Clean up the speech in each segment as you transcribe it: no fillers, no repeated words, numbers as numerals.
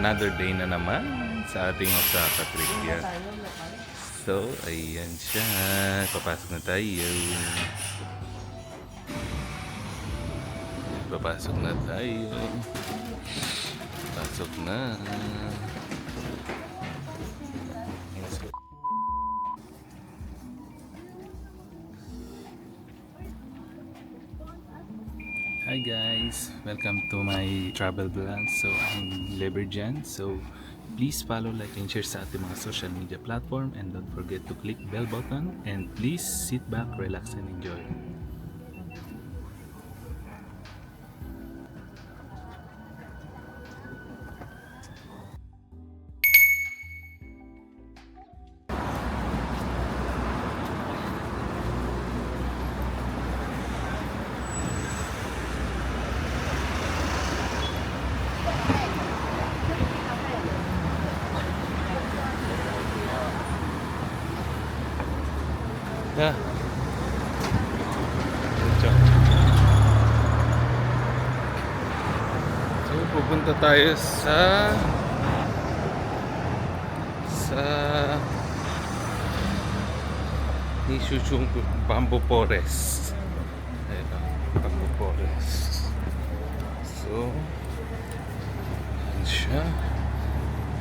another day na naman sa ating Osaka trip yan. So, ayan siya. Papasok na tayo. Papasok na tayo. Pasok na. Hi guys, welcome to my travel vlog. So I'm Leberjan. So please follow, like, and share sa ating mga social media platform, and don't forget to click bell button, and please sit back, relax, and enjoy. Yeah. So pupunta tayo sa Nishuchunku Bamboo Forest. Ayan, Bamboo Forest. So ayan siya.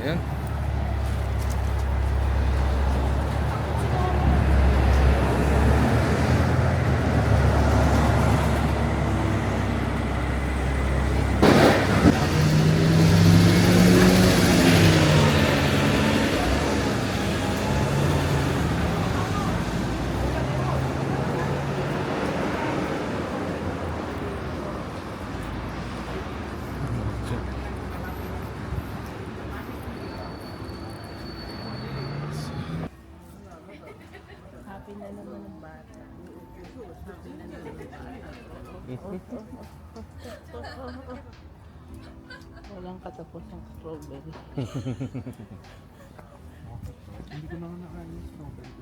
Ayan. Happy na naman ang bata. Happy na naman ang bata. Walang katapos ng strawberry. Hindi ko na nakain yung strawberry.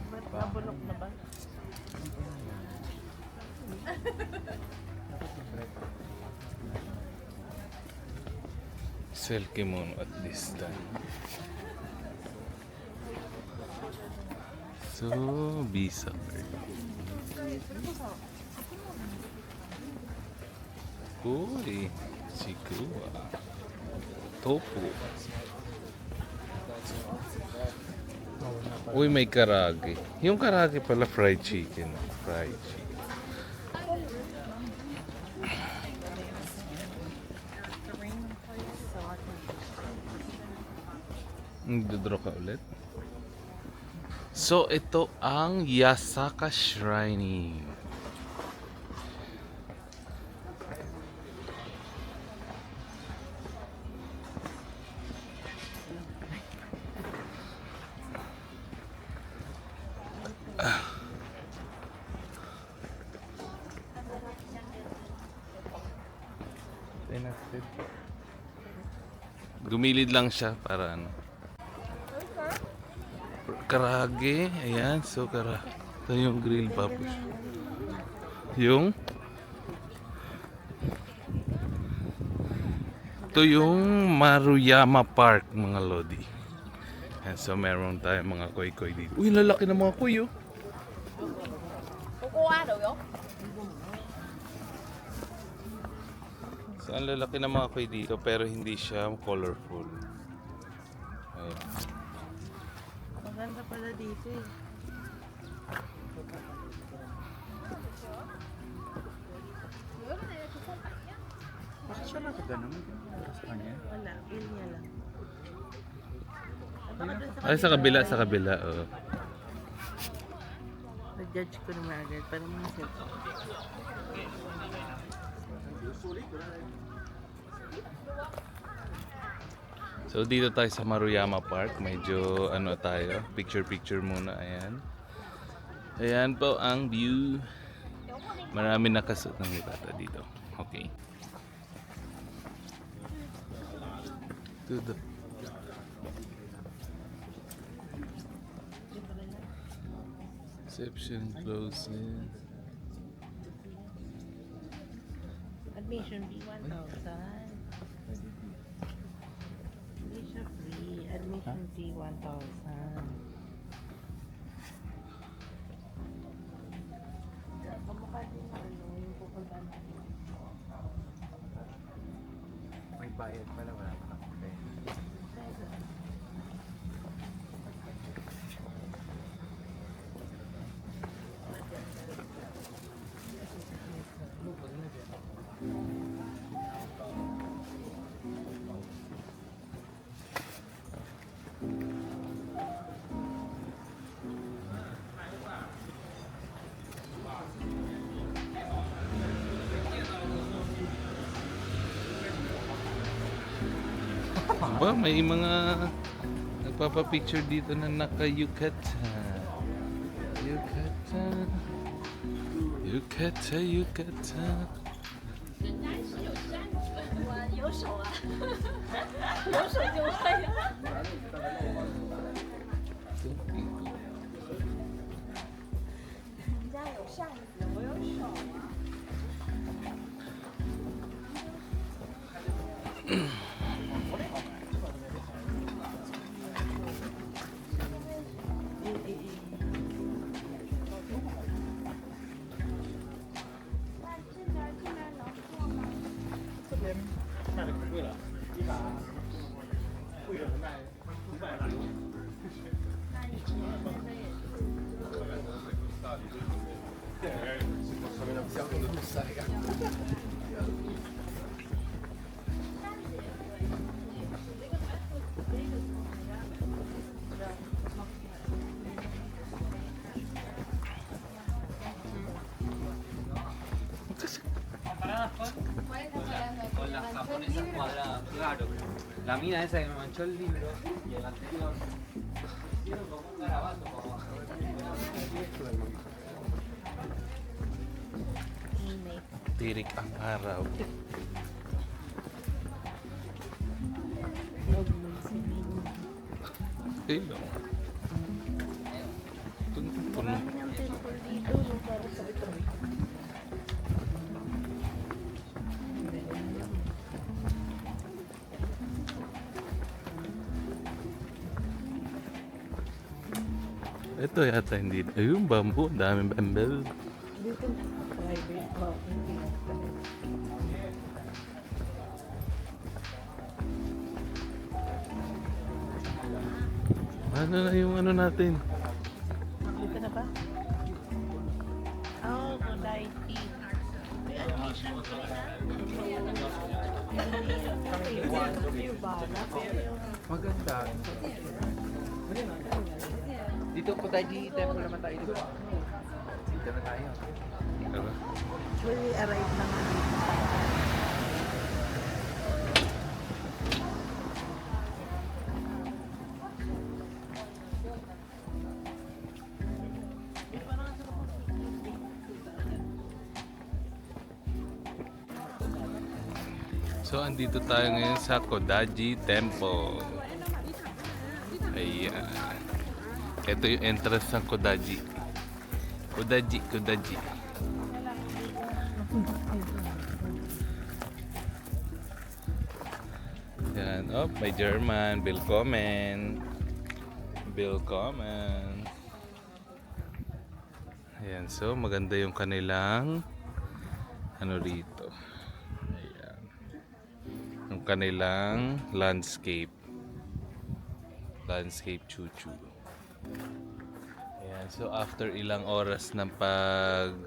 Ba't nabulok na ba? Sell kimono at this time. So, visa card. Uy, chikuwa. Tofu. Uy, may karage. Yung karage pala fried chicken. Fried chicken. Nagdodraw ka ulit? So, ito ang Yasaka Shrine. Gumilid lang siya para ano. Karage, ayan, so ito yung grill pappos. Ito yung Maruyama Park, mga lodi. Ayan, so meron tayong mga koy-koy dito. Uy, lalaki ng mga koy, oh. Kukuha daw yun? So ang lalaki ng mga koy dito, pero hindi siya colorful. Ayan. Maganda pala dito eh. Bakit siya nakaganon? Sa kanya? Wala, bill niya lang. Ay, sa kabila, oh. Na-judge ko naman agad. Parang mga set. So dito tayo sa Maruyama Park. Medyo ano tayo, picture muna. Ayan. Ayan po ang view. Marami nakasuot ng bata dito. Okay. To the reception closing. Admission fee 1,000. Admission fee 1,000. Kamukha din na yung pupunta natin. May bayad pala, wala pa nakapay. Aba, may mga nagpapapicture dito na naka-yukata. Yukata. Yukata, yukata. 有手啊，有手就会了。人家有扇子，我有手啊。那这边能坐吗？这边卖的可贵了，100会员卖500。那以前那也是。 Con la japonesa cuadrada, claro. La mina esa que me manchó el libro y el anterior hicieron como un garabato como Tirik ang araw. Hello. Puno. Marami ng temple dito, yung para sa ito. Ito yata hindi. Ayun, bamboo. Daming bambel. Dito, private property. Ano na yung ano natin? Dito na ba? Oh, Kulay Tea. May admission fee na. Yung bala, pero yung Maganda. Dito po tayo, temple naman tayo dito. Dito na tayo. Ano? fully arrived na nga dito. So, andito tayo ngayon sa Kodaji Temple. Ayan. Ito yung entrance ng Kodaji. Kodaji. Ayan. Oh, may German. Willkommen. Ayan. So, maganda yung kanilang ano rito. Ayan. Yung kanilang landscape chuchu. Ayan, so after ilang oras ng paglalakad,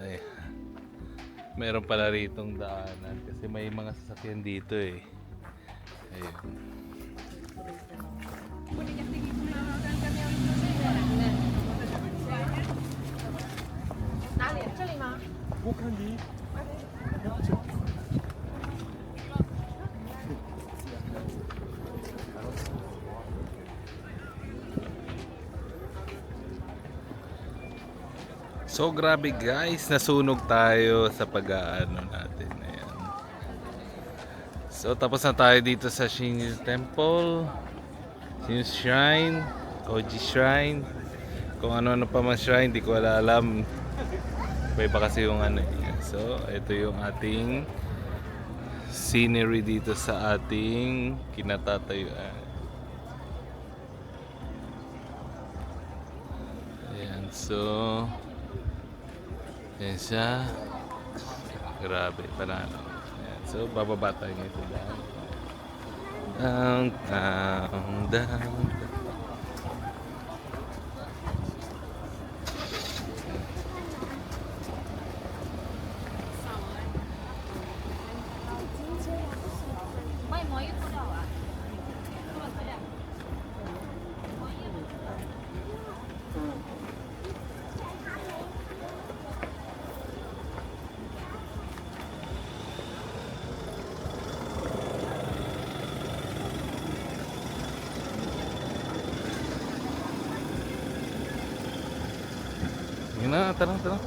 ay, meron pala ritong daanan kasi may mga sasakyan dito eh. Ayun. So grabe guys, nasunog tayo sa pag-aano natin. Ayan. So tapos na tayo dito sa Shinju Temple, Shinju Shrine, Koji Shrine. Kung ano-ano pa man shrine, di ko alam. Iba kasi yung ano. So ito yung ating scenery dito sa ating kinatatayuan. Ayan, so ayan siya. Grabe, panalo. Ayan, so bababa tayo nito down. Down, down, down. Yun na, tara, tara.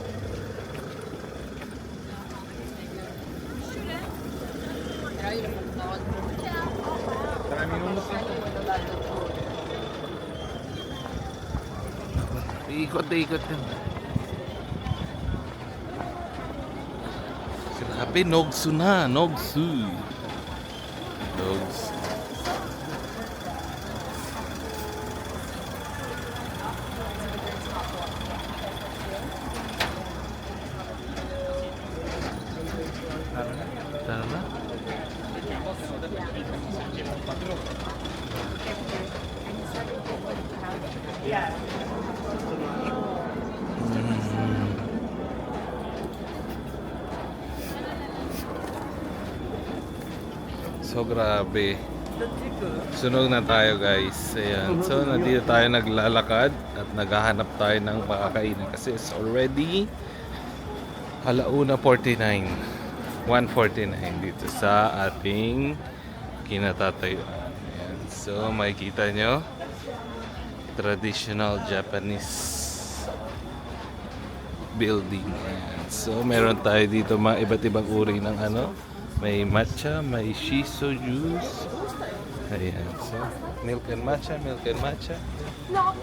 Ikot-ikot yun. Grabe, Nogsu na, Nogsu. Nogsu. Tara na. So grabe. Sunog na tayo guys. Ayan. So nandito tayo naglalakad at naghahanap tayo ng makakainin kasi it's already 1:49 dito sa ating kinatatayuan. Ayan. So makikita nyo traditional Japanese building. Ayan. So meron tayo dito mga iba't ibang uri ng ano. May matcha, may shiso juice. Ayan. So milk and matcha, milk and matcha. Ayan.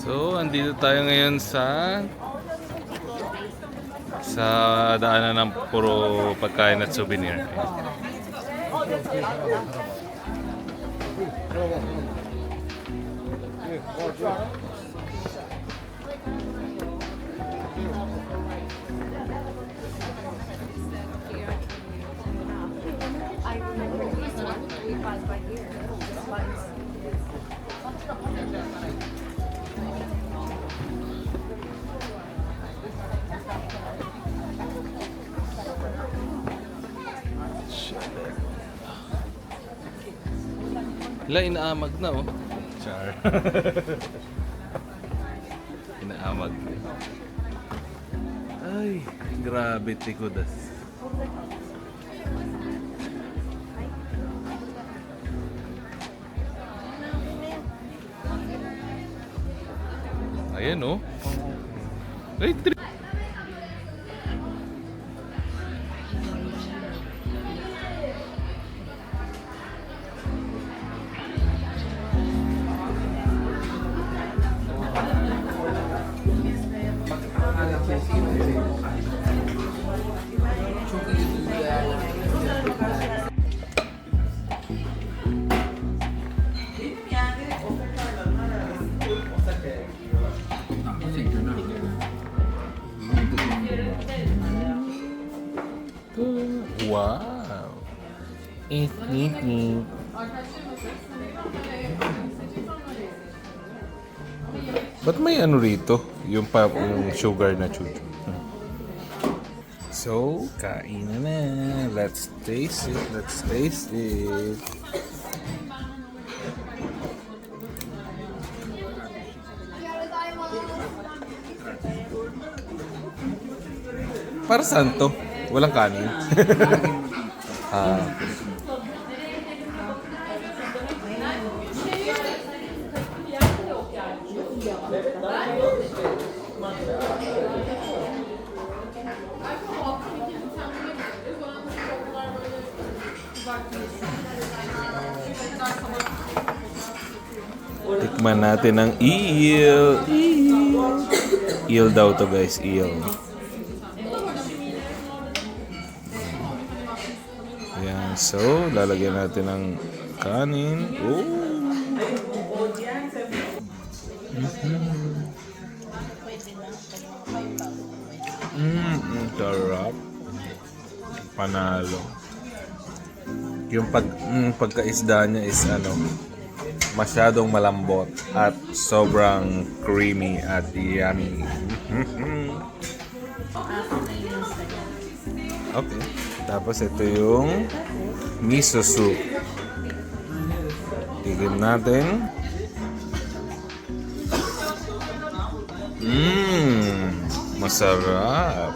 So, andito tayo ngayon sa daanan ng puro pagkain at souvenir. I remember this one. We passed by here. Hala, inaamag na oh. Char. Inaamag na. Ay, grabe tikudas. Ayan oh. Ay, wow. Ba't may ano rito? Yung sugar na chuchu. So, kain na. Let's taste it. Let's taste it. Para saan to? Walang kanin. Ah. Tikman natin ang eel. Eel daw to guys, eel. Ayan, so lalagyan natin ng kanin. Oh. Sarap. Panalo. Yung pagkaisda niya is masyadong malambot at sobrang creamy at yummy. Okay. Tapos ito yung miso soup. Tigim natin. Masarap.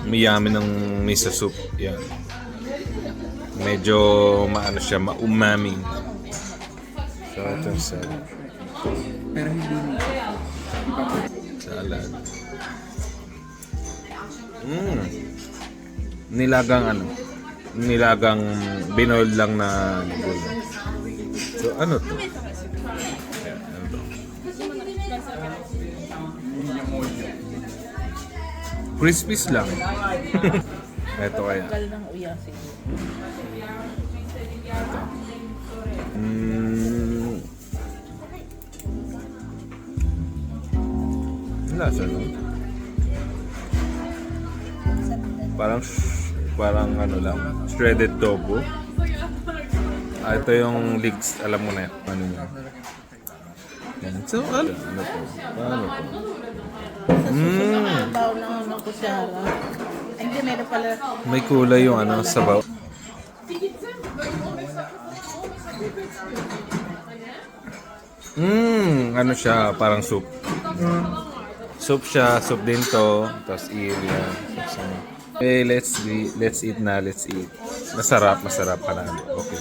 Miyami ng miso soup. Yan. Medyo maano siya, ma-umami. So, ito sa Pero hindi salad. Nilagang binoil lang na gulay. So, ano to? Ayan, ano to? Crispies lang. Ito kaya. Tagal ng uyasin. Lasa no? Parang ano lang, shredded tofu. Ito yung leeks, alam mo na yan. Ano yun? Yan. So, ano to? Paano to? Baw lang ng kutsara. Ay, hindi, meron pala. May kulay yung sabaw. Ano siya, parang soup. Soup siya, soup din to. Tapos yan. Okay, let's eat na, let's eat. Masarap, panalo. Okay.